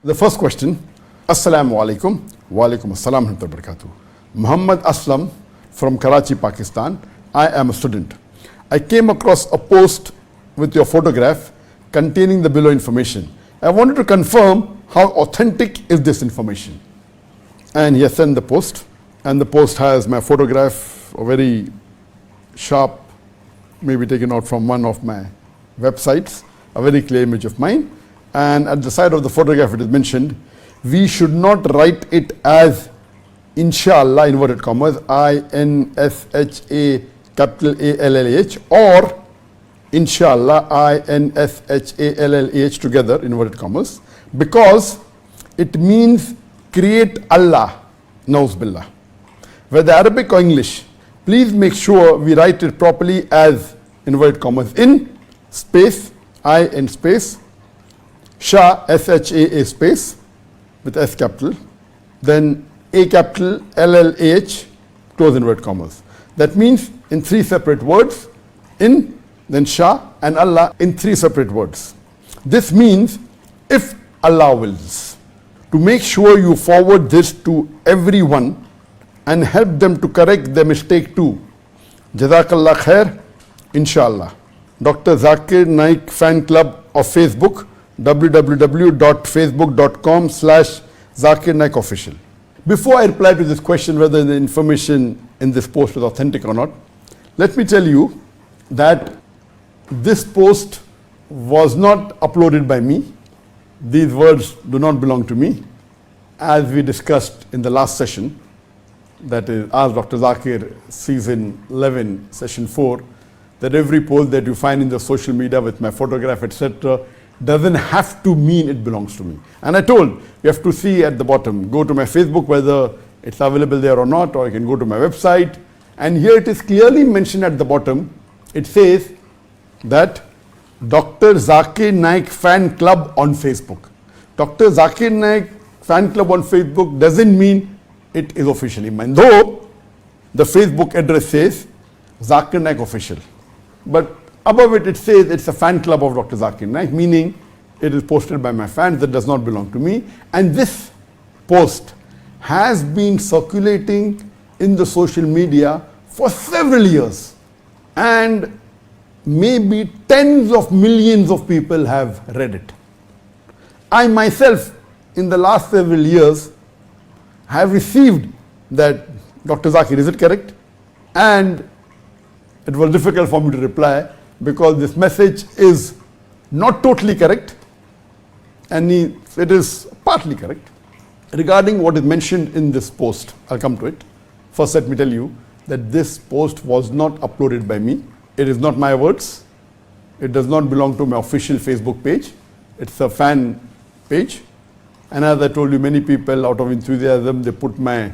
The first question, Assalamu alaikum, wa alaikum assalam wa rahmatullahi wa barakatuh. Muhammad Aslam from Karachi, Pakistan. I am a student. I came across a post with your photograph containing the below information. I wanted to confirm how authentic is this information. And he has sent the post, and the post has my photograph, a very sharp, maybe taken out from one of my websites, a very clear image of mine. And at the side of the photograph it is mentioned, we should not write it as Inshallah, inverted commas, I-N-S-H-A capital A-L-L-A-H, or Inshallah, I-N-S-H-A-L-L-A-H together, inverted commas, because it means create Allah, Nauz Billah. Whether Arabic or English, please make sure we write it properly as, inverted commas, in space, I in space, Shaa, S-H-A-A space, with S capital, then A capital, L-L-A-H, close inverted commas. That means in three separate words, in, then Shaa, and Allah in three separate words. This means if Allah wills. To make sure you forward this to everyone and help them to correct their mistake too. Jazakallah khair, inshallah. Dr. Zakir Naik fan club of Facebook, www.facebook.com/Zakir Naik official. Before I reply to this question whether the information in this post is authentic or not, let me tell you that this post was not uploaded by me. These words do not belong to me. As we discussed in the last session, that is Ask Dr. Zakir season 11, session 4, that every post that you find in the social media with my photograph, etc., doesn't have to mean it belongs to me. And I told, you have to see at the bottom, go to my Facebook whether it's available there or not, or you can go to my website. And here it is clearly mentioned at the bottom. It says that Dr. Zakir Naik fan club on Facebook. Dr. Zakir Naik fan club on Facebook doesn't mean it is officially mine, though the Facebook address says Zakir Naik official. But above it, it says it's a fan club of Dr. Zakir Naik, meaning it is posted by my fans, that does not belong to me. And this post has been circulating in the social media for several years. And maybe tens of millions of people have read it. I myself, in the last several years, have received that, Dr. Zakir, is it correct? And it was difficult for me to reply because this message is not totally correct and it is partly correct. Regarding what is mentioned in this post, I'll come to it. First, let me tell you that this post was not uploaded by me. It is not my words. It does not belong to my official Facebook page. It's a fan page. And as I told you, many people out of enthusiasm, they put my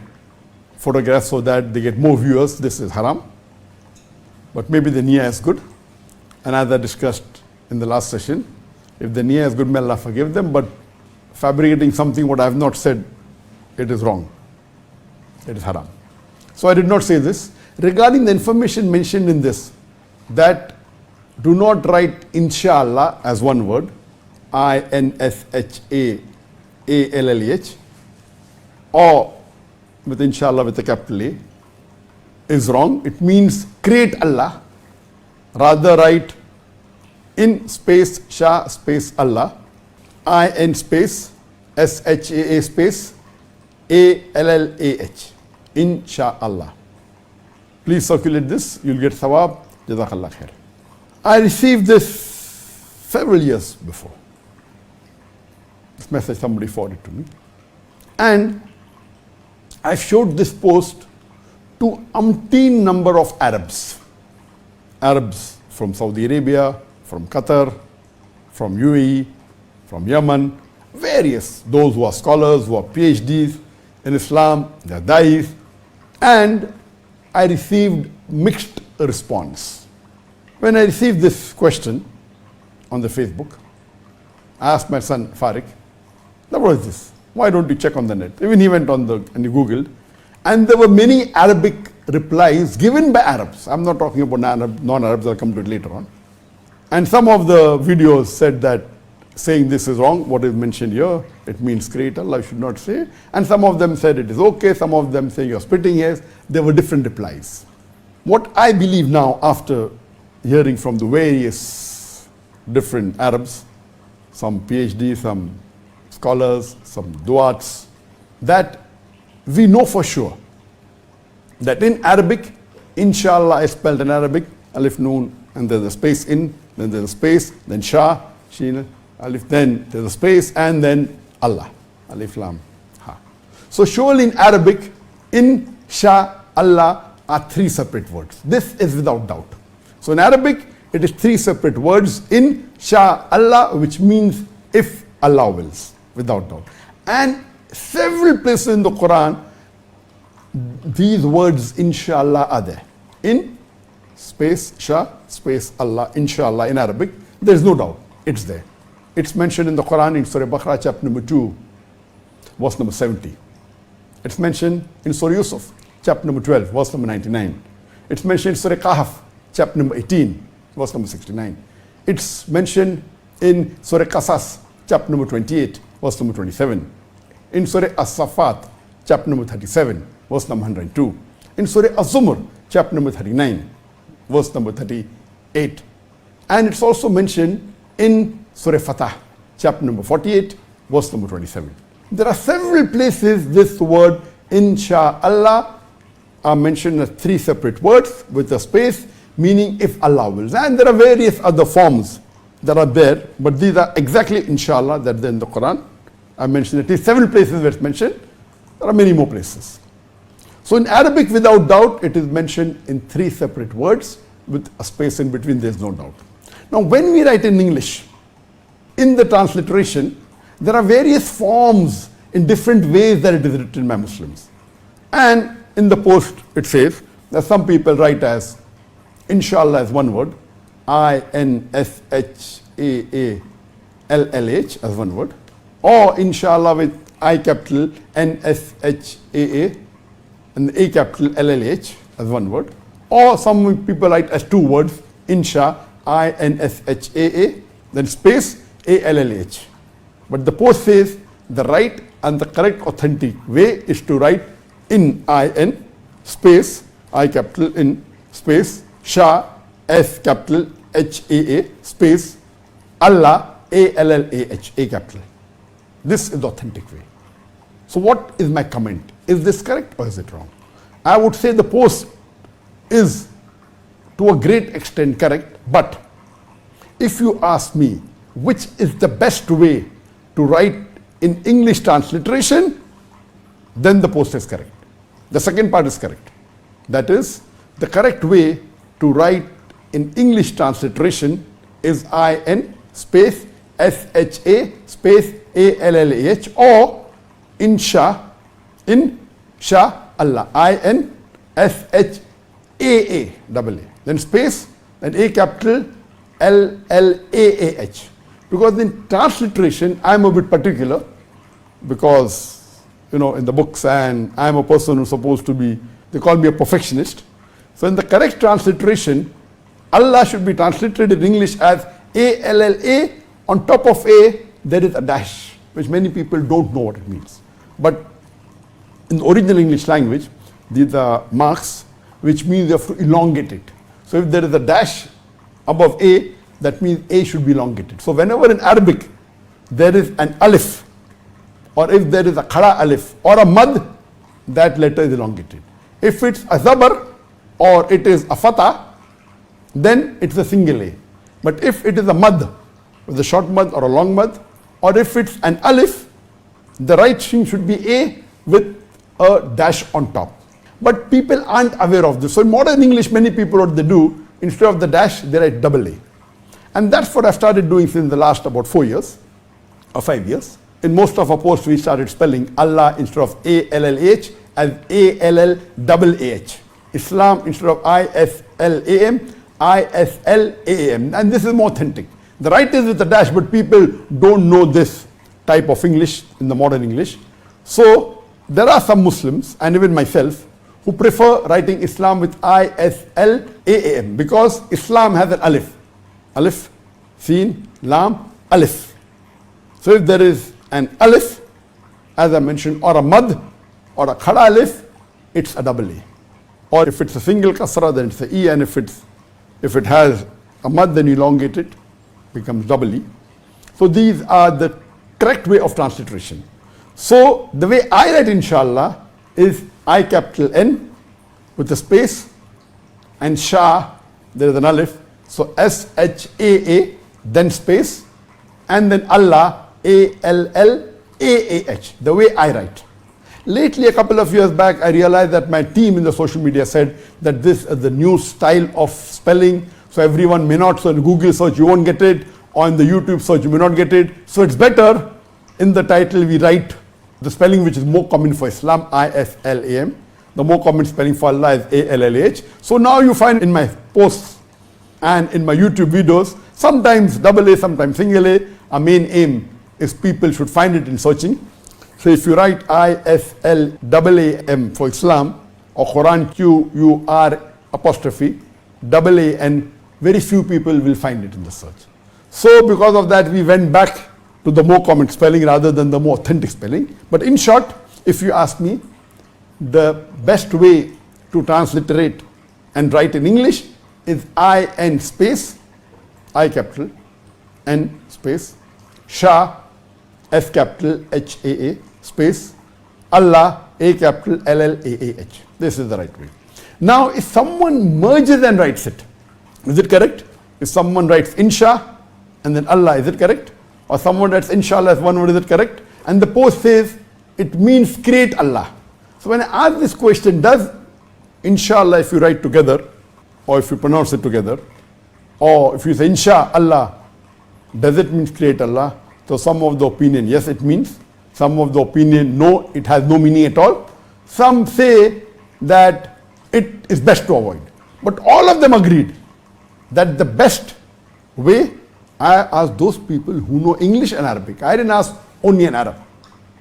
photograph so that they get more viewers. This is haram. But maybe the niyyah is good. And as I discussed in the last session, if the niyyah is good, may Allah forgive them. But fabricating something what I have not said, it is wrong. It is haram. So I did not say this. Regarding the information mentioned in this, that do not write Inshallah as one word, I-N-S-H-A-A-L-L-E-H, or with Inshallah with a capital A, is wrong. It means create Allah. Rather write in space Shaa space Allah, I-N space S-H-A-A space A-L-L-A-H, Inshallah. Please circulate this, you'll get thawab. Jazakallah khair. I received this several years before. This message somebody forwarded to me. And I showed this post to umpteen number of Arabs. Arabs from Saudi Arabia, from Qatar, from UAE, from Yemen, various, those who are scholars, who are PhDs in Islam, they are da'is. And I received mixed response. When I received this question on the Facebook, I asked my son Farik, what is this? Why don't you check on the net? Even he went on and he Googled, and there were many Arabic replies given by Arabs. I'm not talking about non-Arabs, I'll come to it later on. And some of the videos said that, saying this is wrong, what is mentioned here, it means creator, Allah should not say. And some of them said it is okay, some of them say you're splitting hairs. There were different replies. What I believe now, after hearing from the various different Arabs, some PhD, some scholars, some duats, that we know for sure that in Arabic, inshallah is spelled in Arabic, alif noon, and there's a space in, then there's a space, then Shah, Sheen, alif, then there's a space, and then Allah, alif lam ha. So surely in Arabic, in Shaa Allah are three separate words. This is without doubt. So in Arabic, it is three separate words in Shaa Allah, which means if Allah wills, without doubt. And several places in the Quran, these words inshallah are there. In space Shah, space Allah, inshallah in Arabic, there is no doubt, it's there. It's mentioned in the Quran in Surah Baqarah chapter number 2, verse number 70. It's mentioned in Surah Yusuf, chapter number 12, verse number 99. It's mentioned in Surah Kahf, chapter number 18, verse number 69. It's mentioned in Surah Qasas, chapter number 28, verse number 27. In Surah As-Safat, chapter number 37, verse number 102. In Surah Az-Zumr, chapter number 39, verse number 38. And it's also mentioned in Surah Fatah, chapter number 48, verse number 27. There are several places this word Insha Allah are mentioned as three separate words with a space, meaning if Allah wills. And there are various other forms that are there, but these are exactly inshallah that are in the Quran. I mentioned at least 7 places where it's mentioned. There are many more places. So in Arabic, without doubt, it is mentioned in 3 separate words with a space in between, there's no doubt. Now when we write in English, in the transliteration, there are various forms in different ways that it is written by Muslims. And in the post it says that some people write as inshallah as one word, INSHAALLH as one word, or inshallah with I capital NSHAA and A capital LLH as one word, or some people write as 2 words, insha INSHAA then space ALLH. But the post says the right and the correct authentic way is to write in IN space I capital in space Shah S capital HAA space Allah ALLAH A capital. This is the authentic way. So what is my comment? Is this correct or is it wrong? I would say the post is to a great extent correct, but if you ask me which is the best way to write in English transliteration, then the post is correct. The second part is correct. That is, the correct way to write in English transliteration is IN space SHA space ALLAH or insha in Shah Allah IN SHAA double A then space and A capital LLAAH. Because in transliteration I am a bit particular because in the books, and I am a person who's supposed to be, they call me a perfectionist. So in the correct transliteration, Allah should be translated in English as ALLA, on top of A there is a dash, which many people don't know what it means. But in the original English language, these are marks which means you have to elongate it. So if there is a dash above A, that means A should be elongated. So whenever in Arabic there is an alif, or if there is a khada alif or a mad, that letter is elongated. If it's a zabar or it is a fatah, then it's a single A. But if it is a mad, with a short mad or a long mad, or if it's an alif, the right thing should be A with a dash on top. But people aren't aware of this. So in modern English, many people, what they do, instead of the dash, they write double A. And that's what I've started doing since the last about 4 years or 5 years. In most of our posts, we started spelling Allah instead of ALLH as ALLAH. Islam instead of ISLAM, ISLAM. And this is more authentic. The right is with a dash, but people don't know this type of English in the modern English. So there are some Muslims, and even myself, who prefer writing Islam with ISLAM because Islam has an alif. Alif, Seen, Lam, Alif. So if there is an alif, as I mentioned, or a mad, or a khada alif, it's a double A. Or if it's a single kasra, then it's a E, and if it has a mad, then elongate it, becomes double E. So these are the correct way of transliteration. So the way I write inshallah is I capital N with a space, and Shaa, there is an alif, so S-H-A-A, then space, and then Allah, A-L-L-A-A-H, the way I write. Lately, a couple of years back, I realized that my team in the social media said that this is the new style of spelling, so everyone may not, so in Google search you won't get it, or in the YouTube search you may not get it, so it's better in the title we write the spelling which is more common for Islam, I-S-L-A-M. The more common spelling for Allah is A-L-L-A-H. So now you find in my posts and in my YouTube videos, sometimes double A, sometimes single A. Our main aim is people should find it in searching. So if you write I-S-L-A-A-M for Islam, or Quran Q-U-R apostrophe, double A-N, very few people will find it in the search. So because of that, we went back to the more common spelling rather than the more authentic spelling. But in short, if you ask me, the best way to transliterate and write in English is I-N space, I capital, N space, Shaa, S capital, H-A-A, space, Allah, A capital, L-L-A-A-H. This is the right way. Now, if someone merges and writes it, is it correct? If someone writes Insha and then Allah, is it correct? Or someone writes Inshallah as one word, is it correct? And the post says it means create Allah. So when I ask this question, does Inshallah, if you write together, or if you pronounce it together, or if you say Insha Allah, does it mean create Allah? So some of the opinion, yes it means. Some of the opinion, no, it has no meaning at all. Some say that it is best to avoid. But all of them agreed that the best way, I asked those people who know English and Arabic. I didn't ask only an Arab,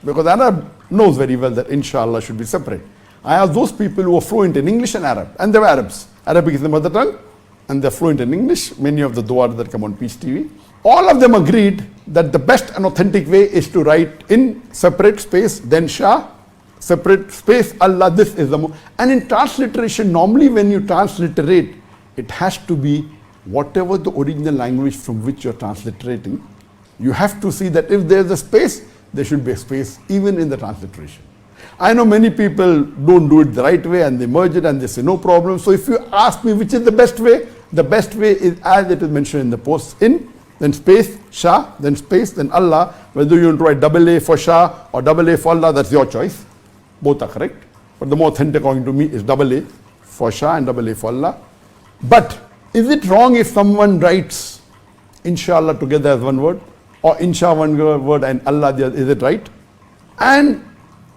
because Arab knows very well that Inshallah should be separate. I asked those people who are fluent in English and Arab, and they were Arabs. Arabic is the mother tongue, and they're fluent in English. Many of the du'as that come on Peace TV. All of them agreed that the best and authentic way is to write in separate space, then Shaa, separate space, Allah, this is the more. And in transliteration, normally when you transliterate, it has to be whatever the original language from which you're transliterating. You have to see that if there's a space, there should be a space even in the transliteration. I know many people don't do it the right way and they merge it and they say no problem. So if you ask me which is the best way is as it is mentioned in the post, in, then space, Shaa, then space, then Allah. Whether you want to write double A for Shaa or double A for Allah, that's your choice. Both are correct. But the more authentic according to me is double A for Shaa and double A for Allah. But is it wrong if someone writes Inshallah together as one word, or Insha one word and Allah the other? Is it right? And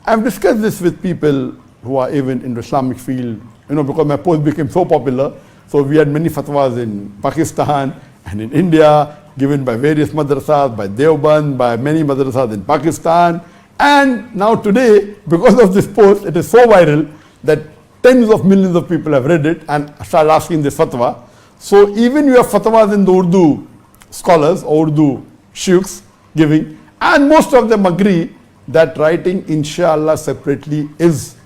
I've discussed this with people who are even in the Islamic field, because my post became so popular. So we had many fatwas in Pakistan and in India, given by various madrasas, by Deoband, by many madrasas in Pakistan. And now today, because of this post, it is so viral that tens of millions of people have read it and started asking this fatwa. So even you have fatwas in the Urdu scholars or Urdu sheikhs giving, and most of them agree that writing Inshallah separately is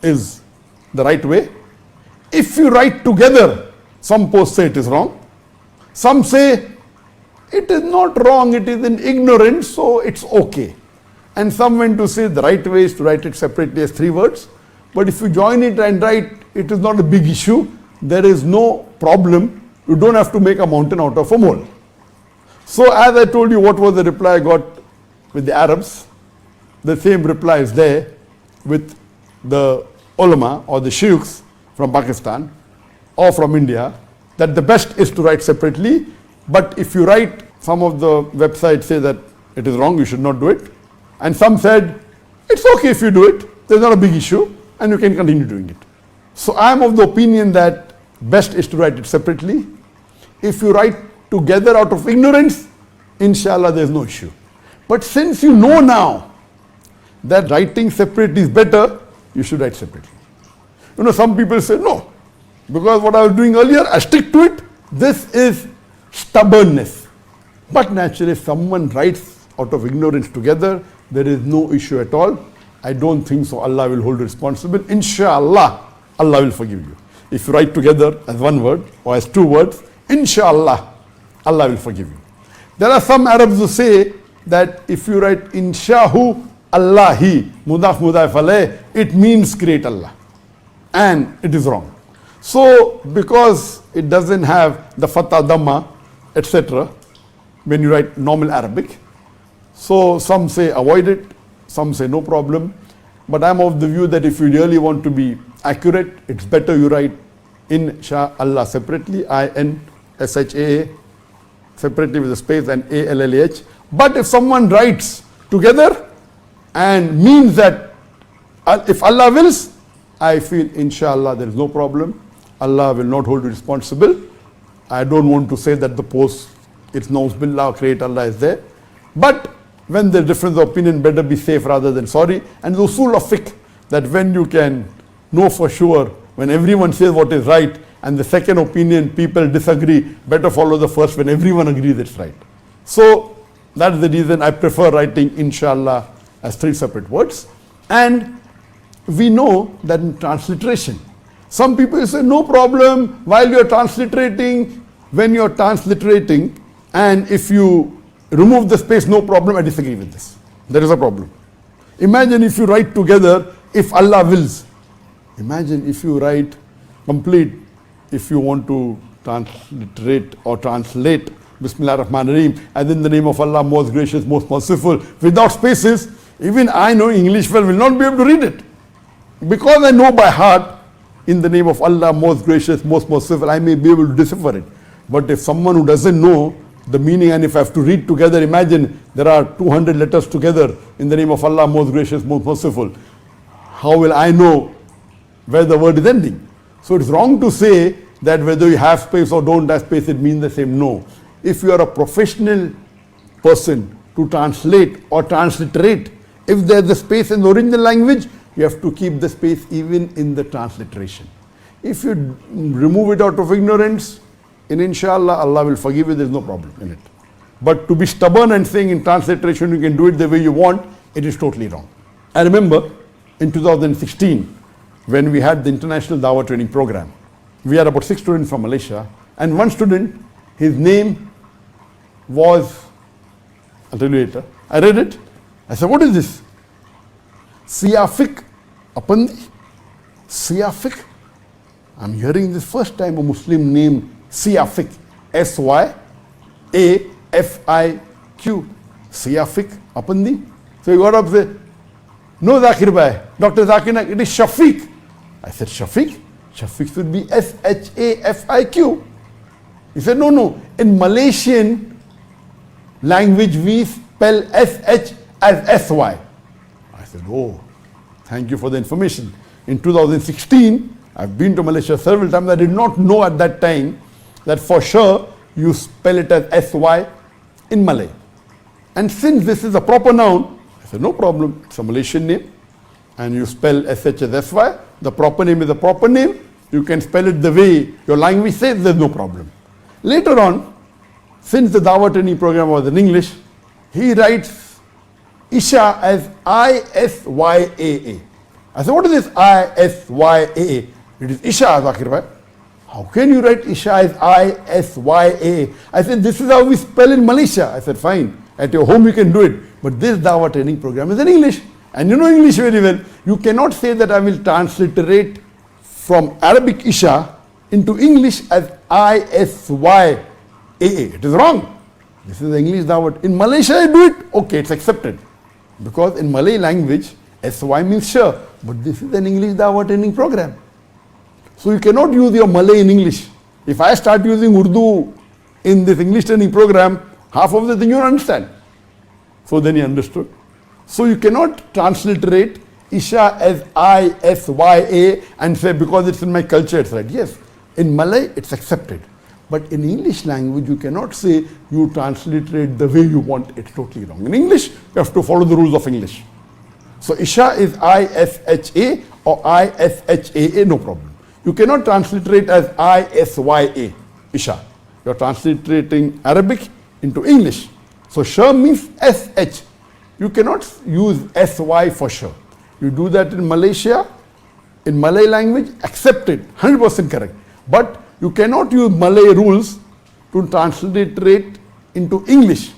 the right way. If you write together, some posts say it is wrong. Some say it is not wrong, it is in ignorance, so it's okay. And some went to say the right way is to write it separately as 3 words. But if you join it and write, it is not a big issue. There is no problem. You don't have to make a mountain out of a mole. So as I told you, what was the reply I got with the Arabs? The same reply is there with the ulama or the sheikhs from Pakistan or from India, that the best is to write separately. But if you write, some of the websites say that it is wrong, you should not do it. And some said, it's okay if you do it, there's not a big issue, and you can continue doing it. So I am of the opinion that best is to write it separately. If you write together out of ignorance, Inshallah there's no issue. But since you know now that writing separately is better, you should write separately. Some people say, no, because what I was doing earlier, I stick to it. This is stubbornness. But naturally, if someone writes out of ignorance together, there is no issue at all. I don't think so. Allah will hold you responsible. Inshallah, Allah will forgive you. If you write together as one word or as two words, Inshallah, Allah will forgive you. There are some Arabs who say that if you write Inshahu Allahi, Mudaf Mudaf alayh, it means create Allah. And it is wrong. So, because it doesn't have the Fatah, Dhamma, etc., when you write normal Arabic, so some say avoid it, some say no problem. But I'm of the view that if you really want to be accurate, it's better you write in Shaa Allah separately, I-N-S-H-A-A, separately with a space, and A-L-L-A-H. But if someone writes together and means that if Allah wills, I feel inshallah there is no problem. Allah will not hold you responsible. I don't want to say that the post, it's Nauz Billah, create Allah is there. But when there's difference of opinion, better be safe rather than sorry. And the usul of fiqh, that when you can know for sure, when everyone says what is right, and the second opinion people disagree, better follow the first when everyone agrees it's right. So that's the reason I prefer writing inshallah as three separate words. And we know that in transliteration, some people say no problem while you're transliterating, when you're transliterating, and if you remove the space, no problem. I disagree with this. There is a problem. Imagine if you write together, if Allah wills. Imagine if you write complete, if you want to transliterate or translate Bismillah ar-Rahman ar-Rahim, and in the name of Allah, most gracious, most merciful, without spaces, even I know English well will not be able to read it. Because I know by heart, in the name of Allah, most gracious, most merciful, I may be able to decipher it. But if someone who doesn't know the meaning, and if I have to read together, imagine there are 200 letters together in the name of Allah, most gracious, most merciful. How will I know where the word is ending? So it's wrong to say that whether you have space or don't have space, it means the same. No. If you are a professional person to translate or transliterate, if there's a space in the original language, you have to keep the space even in the transliteration. If you remove it out of ignorance, in inshallah, Allah will forgive you, there's no problem in it. But to be stubborn and saying in transliteration you can do it the way you want, it is totally wrong. I remember in 2016, when we had the International Dawah Training Program, we had about 6 students from Malaysia, and one student, his name was, I'll tell you later, I read it, I said, what is this? Siyafik Apandi? Siyafik? I'm hearing this first time a Muslim name Siyafik, S-Y-A-F-I-Q, Siyafik Apandi. So he got up and said, no Zakir Bhai, Dr. Zakir Naik, it is Shafiq. I said, Shafiq? Shafiq should be S-H-A-F-I-Q. He said, no, in Malaysian language we spell S-H as S-Y. I said, oh, thank you for the information. In 2016, I've been to Malaysia several times. I did not know at that time that for sure you spell it as S-Y in Malay. And since this is a proper noun, I said, no problem, it's a Malaysian name. And you spell S-H as S-Y, the proper name is a proper name. You can spell it the way your language says, there's no problem. Later on, since the Dawah Training Program was in English, he writes Isha as I-S-Y-A-A. I said, what is this I-S-Y-A-A? It is Isha, Zakir Bhai. How can you write Isha as I-S-Y-A-A? I said, this is how we spell in Malaysia. I said, fine, at your home you can do it. But this Dawah Training Program is in English. And you know English very well. You cannot say that I will transliterate from Arabic Isha into English as I-S-Y-A-A. It is wrong. This is the English Dawah. In Malaysia I do it, okay, it's accepted. Because in Malay language, S-Y means sure. But this is an English Dawah Training Program. So you cannot use your Malay in English. If I start using Urdu in this English training program, half of the thing you don't understand. So then he understood. So you cannot transliterate Isha as I-S-Y-A and say because it's in my culture it's right. Yes, in Malay it's accepted. But in English language you cannot say you transliterate the way you want. It's totally wrong. In English you have to follow the rules of English. So Isha is I-S-H-A or I-S-H-A-A, no problem. You cannot transliterate as I-S-Y-A, Isha. You are transliterating Arabic into English. So Shah means S-H. You cannot use SY for sure. You do that in Malaysia, in Malay language, accepted, 100% correct. But you cannot use Malay rules to transliterate into English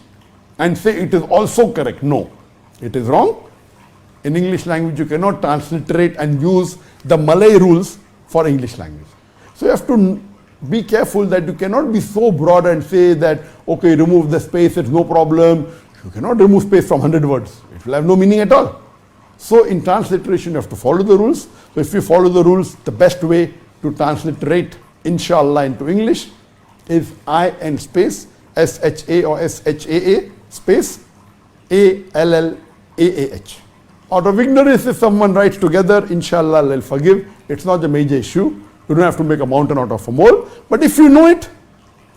and say it is also correct. No, it is wrong. In English language, you cannot transliterate and use the Malay rules for English language. So you have to be careful that you cannot be so broad and say that, okay, remove the space, it's no problem. You cannot remove space from 100 words. It will have no meaning at all. So in transliteration, you have to follow the rules. So if you follow the rules, the best way to transliterate Insha Allah into English is IN space, SHA or SHAA space, ALLAAH. Out of ignorance, if someone writes together, Inshallah, Allah will forgive. It's not a major issue. You don't have to make a mountain out of a mole. But if you know it,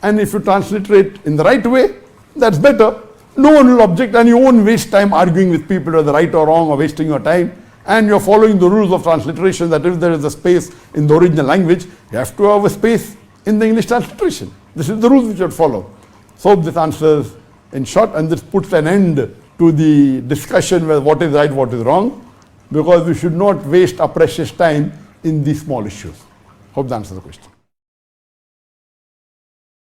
and if you transliterate in the right way, that's better. No one will object, and you won't waste time arguing with people whether right or wrong or wasting your time. And you're following the rules of transliteration that if there is a space in the original language, you have to have a space in the English transliteration. This is the rules which you should follow. So this answers in short, and this puts an end to the discussion whether what is right, what is wrong, because we should not waste our precious time in these small issues. Hope that answers the question.